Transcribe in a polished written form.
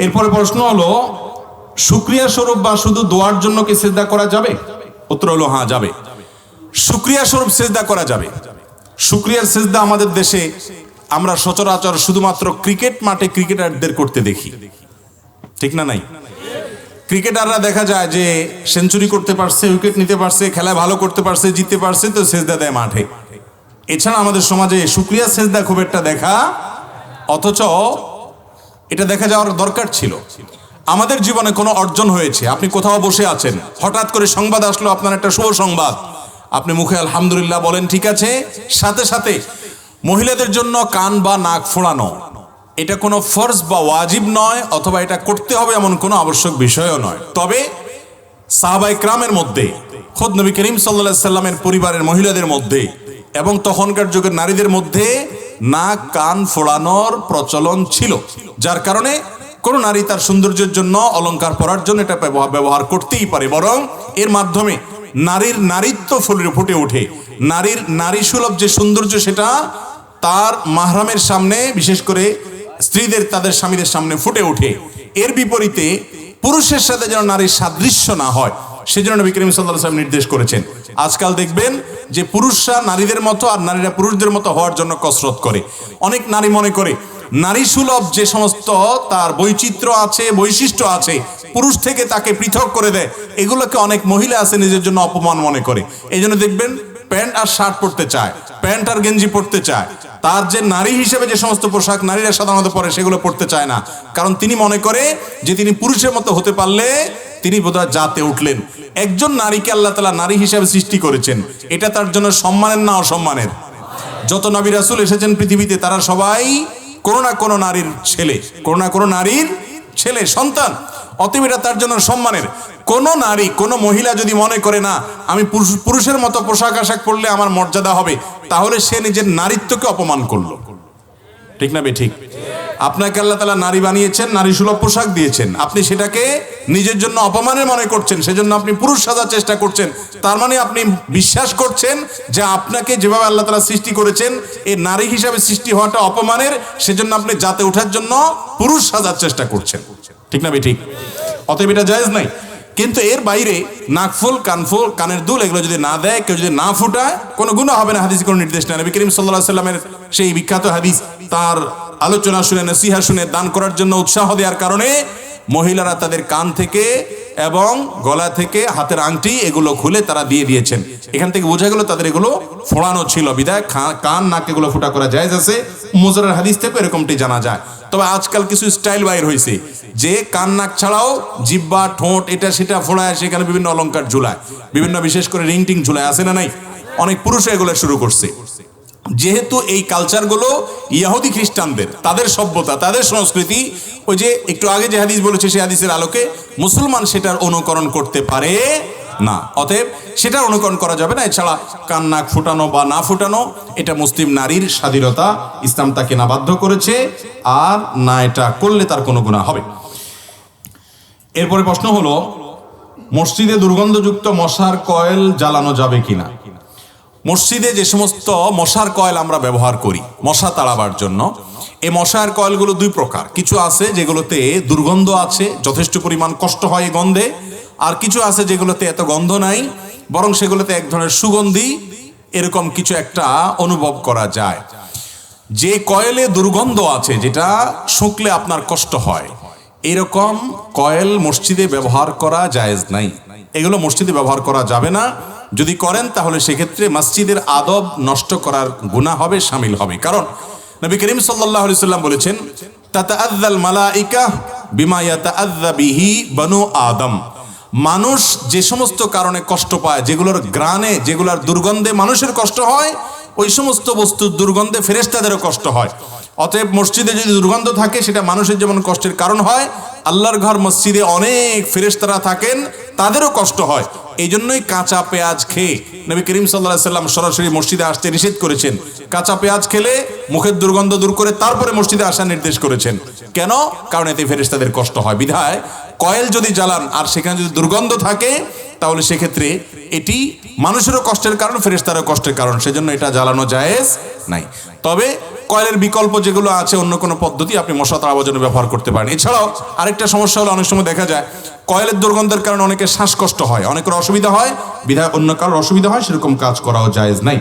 এরপরে প্রশ্ন হলো, শুকরিয়া স্বরূপ বা শুধু দোয়ার জন্য কি সিজদা করা যাবে? উত্তর হলো হ্যাঁ, যাবে। শুকরিয়া স্বরূপ সিজদা করা যাবে। শুকরিয়ার সিজদা আমাদের দেশে আমরা সচরাচর শুধুমাত্র ক্রিকেট মাঠে ক্রিকেটারদের করতে দেখি, ঠিক না? নাই, ক্রিকেটাররা দেখা যায় যে সেঞ্চুরি করতে পারছে, উইকেট নিতে পারছে, খেলায় ভালো করতে পারছে, জিততে পারছে, তো সিজদা দেয় মাঠে। এছাড়া আমাদের সমাজে শুকরিয়া সিজদা খুব একটা দেখা, অথচ এটা দেখা যাওয়ার দরকার ছিল। আমাদের জীবনে কোনো অর্জন হয়েছে, আপনি কোথাও বসে আছেন, হঠাৎ করে সংবাদ আসলো আপনার একটা শুভ সংবাদ, আপনি মুখে আলহামদুলিল্লাহ বলেন, ঠিক আছে, সাথে সাথে মহিলাদের জন্য কান বা নাক ফোড়ানো এটা কোনো ফরজ বা ওয়াজিব নয়, অথবা এটা করতে হবে এমন কোনো আবশ্যক বিষয়ও নয়। তবে সাহাবায়ে কেরামের মধ্যে, খোদ নবী করিম সাল্লাল্লাহু আলাইহি সাল্লামের পরিবারের মহিলাদের মধ্যে এবং তখনকার যুগের নারীদের মধ্যে নাক কান ফোড়ানোর প্রচলন ছিল, যার কারণে কোনো নারী তার সৌন্দর্যের জন্য, অলংকার পরার জন্য এটা ব্যবহার করতেই পারে, বরং এর মাধ্যমে নারীর নারীত্ব ফুটে ওঠে। নারীর নারী সুলভ যে সৌন্দর্য সেটা তার মাহরামের সামনে, বিশেষ করে স্ত্রীদের তাদের স্বামীদের সামনে ফুটে ওঠে। এর বিপরীতে পুরুষের সাথে যেন নারীর সাদৃশ্য না হয়, সেজন্য নবী করিম সাল্লাল্লাহু আলাইহি ওয়াসাল্লাম নির্দেশ করেছেন। আজকাল দেখবেন যে পুরুষরা নারীদের মতো আর নারীরা পুরুষদের মতো হওয়ার জন্য কসরত করে। অনেক নারী মনে করে নারী সুলভ যে সমস্ত তার বৈচিত্র্য আছে, বৈশিষ্ট্য আছে, পুরুষ থেকে তাকে পৃথক করে দেয়। এগুলোকে অনেক মহিলা আছে নিজের জন্য অপমান মনে করে। এই জন্য দেখবেন প্যান্ট আর শার্ট পরতে চায়, প্যান্ট আর গেঞ্জি পরতে চায়। তার যে নারী হিসেবে যে সমস্ত পোশাক নারীরা সাধারণত পরে সেগুলো পরতে চায় না, কারণ তিনি মনে করে যে তিনি পুরুষের মতো হতে পারলে তিনি বোধহয় জাতে উঠলেন। একজন নারীকে আল্লাহ তাআলা নারী হিসেবে সৃষ্টি করেছেন, এটা তার জন্য সম্মানের না অসম্মানের? যত নবী রাসূল এসেছেন পৃথিবীতে তারা সবাই কোনো না কোনো নারীর ছেলে, কোনো না কোনো নারীর ছেলে সন্তান, অতএব এটা তার জন্য সম্মানের। কোন নারী, কোন মহিলা যদি মনে করে না আমি পুরুষের মতো পোশাক আশাক পরলে আমার মর্যাদা হবে, তাহলে সে নিজের নারীত্বকে অপমান করলো, ঠিক না? ঠিক। আপনাকে আল্লাহ তাআলা নারী বানিয়েছেন, নারী সুলভ পোশাক দিয়েছেন, আপনি সেটাকে নিজের জন্য অপমানের মনে করছেন, সেজন্য আপনি পুরুষ সাজার চেষ্টা করছেন। তার মানে আপনি বিশ্বাস করছেন যে আপনাকে যেভাবে আল্লাহ তাআলা সৃষ্টি করেছেন এই নারী হিসাবে সৃষ্টি হওয়াটা অপমানের, সেজন্য আপনি জাতে ওঠার জন্য পুরুষ সাজার চেষ্টা করছেন, ঠিক না? ঠিক। অতএব এটা জায়েজ নাই। কিন্তু এর বাইরে নাকফুল, কানফুল, কানের দুল এগুলো যদি না দেয়, কেউ যদি না ফুটায়, কোনো গুনাহ হবে না, হাদিসে কোনো নির্দেশ নেই। নবী করিম সাল্লাল্লাহু আলাইহি সাল্লামের সেই বিখ্যাত হাদিস, তার আলোচনা শুনে, নসিহা শুনে দান করার জন্য উৎসাহ দেওয়ার কারণে মহিলারা তাদের কান থেকে এবং গলা থেকে হাতের আংটি এগুলো খুলে তারা দিয়ে দিয়েছেন। এখান থেকে বোঝা গেল তাদের এগুলো ফোড়ানো ছিল, বিধায় কান নাক এগুলো ফুটা করা জায়েজ আছে। মুজারের হাদিস থেকে এরকমটি জানা যায়। তবে আজকাল কিছু স্টাইল বাইর হয়েছে যে কান নাক ছাড়াও জিহ্বা, ঠোঁট, এটা সেটা ফোড়ায়, সেখানে বিভিন্ন অলংকার ঝুলায়, বিভিন্ন বিশেষ করে রিং টিং ঝুলায়, আছে না নাই? অনেক পুরুষ এগুলো শুরু করছে। যেহেতু এই কালচারগুলো ইহুদি খ্রিস্টানদের, তাদের সভ্যতা, তাদের সংস্কৃতি, ওই যে একটু আগে যে হাদিস বলেছে সেই হাদিসের আলোকে মুসলমান সেটার অনুকরণ করতে পারে না, অতএব সেটার অনুকরণ করা যাবে না। এছাড়া কান নাক ফুটানো বা না ফুটানো এটা মুসলিম নারীর স্বাধীনতা, ইসলাম তাকে না বাধ্য করেছে, আর না এটা করলে তার কোনো গুনাহ হবে। এরপরে প্রশ্ন হলো, মসজিদে দুর্গন্ধযুক্ত মশার কয়েল জ্বালানো যাবে কিনা? মসজিদে যে সমস্ত মশার কয়েল আমরা ব্যবহার করি মশা তাড়াবার জন্য, এই মশার কয়েলগুলো দুই প্রকার। কিছু আছে যেগুলোতে দুর্গন্ধ আছে, যথেষ্ট পরিমাণ কষ্ট হয় এই গন্ধে, আর কিছু আছে যেগুলোতে এত গন্ধ নাই, বরং সেগুলোতে এক ধরনের সুগন্ধি এরকম কিছু একটা অনুভব করা যায়। যে কয়েলে দুর্গন্ধ আছে, যেটা শুঁকলে আপনার কষ্ট হয়, এরকম কয়েল মসজিদে ব্যবহার করা জায়েজ নাই। এগুলো মসজিদে ব্যবহার করা যাবে না। যদি করেন তাহলে সেক্ষেত্রে মসজিদের আদব নষ্ট করার গুনাহ হবে, শামিল হবে। কারণ নবী করিম সাল্লাল্লাহু আলাইহি সাল্লাম বলেছেন, তাতাআযাল মালাইকা বিমা ইয়াতাআযা বিহি বনু আদম। মানুষ যে সমস্ত কারণে কষ্ট পায়, যেগুলোর গ্রানে, যেগুলোর দুর্গন্ধে মানুষের কষ্ট হয়, ওই সমস্ত বস্তুর দুর্গন্ধে ফেরেশতাদেরও কষ্ট হয়। অতএব মসজিদে যদি দুর্গন্ধ থাকে, সেটা মানুষের যেমন কষ্টের কারণ হয়, আল্লাহর ঘর মসজিদে অনেক ফেরেশতারা থাকেন, তাদেরও কষ্ট হয়। এই জন্যই কাঁচা পেঁয়াজ খেয়ে নবী করিম সাল্লাল্লাহু আলাইহি সাল্লাম সরাসরি মসজিদে আসতে নিষেধ করেছেন। কাঁচা পেঁয়াজ খেলে মুখের দুর্গন্ধ দূর করে তারপরে মসজিদে আসার নির্দেশ করেছেন। কেন? কারণ এতে ফেরেশতাদের কষ্ট হয়। বিধায় কয়েল যদি জ্বালান আর সেখানে যদি দুর্গন্ধ থাকে, তাহলে সেক্ষেত্রে এটি মানুষেরও কষ্টের কারণ, ফেরেশতারও কষ্টের কারণ, সেজন্য এটা জ্বালানো জায়েজ নাই। তবে কয়েলের বিকল্প যেগুলো আছে অন্য কোনো পদ্ধতি আপনি মশা তাড়াবার জন্য ব্যবহার করতে পারেন। এছাড়াও আরেকটা সমস্যা হলো অনেক সময় দেখা যায় কয়েলের দুর্গন্ধের কারণে অনেকের শ্বাসকষ্ট হয়, অনেকের অসুবিধা হয়, বিধায় অন্য কারোর অসুবিধা হয়, সেরকম কাজ করাও জায়েজ নাই।